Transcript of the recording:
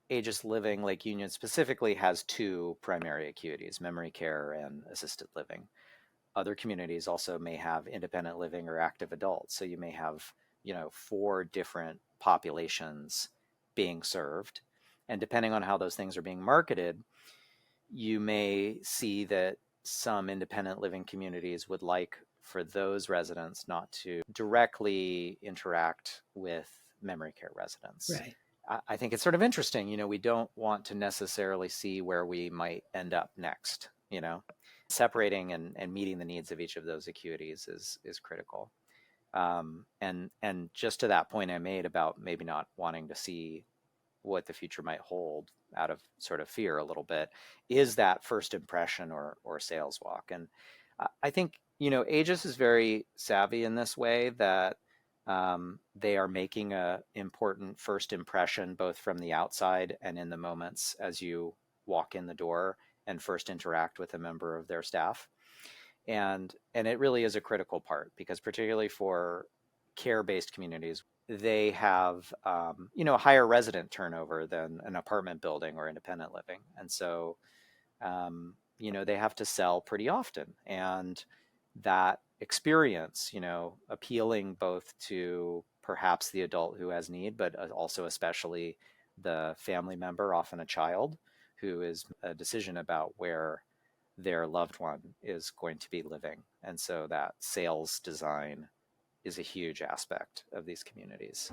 Aegis Living Lake Union specifically has two primary acuities, memory care and assisted living. Other communities also may have independent living or active adults. So you may have, four different populations being served. And depending on how those things are being marketed, you may see that some independent living communities would like for those residents not to directly interact with memory care residents. Right. I think it's sort of interesting. We don't want to necessarily see where we might end up next. Separating and meeting the needs of each of those acuities is critical. And just to that point I made about maybe not wanting to see what the future might hold out of sort of fear a little bit, is that first impression or sales walk. And I think, Aegis is very savvy in this way that they are making a important first impression both from the outside and in the moments as you walk in the door and first interact with a member of their staff. And it really is a critical part because particularly for care-based communities, they have a higher resident turnover than an apartment building or independent living, and so they have to sell pretty often, and that experience, appealing both to perhaps the adult who has need, but also especially the family member, often a child, who is a decision about where their loved one is going to be living. And so that sales design is a huge aspect of these communities.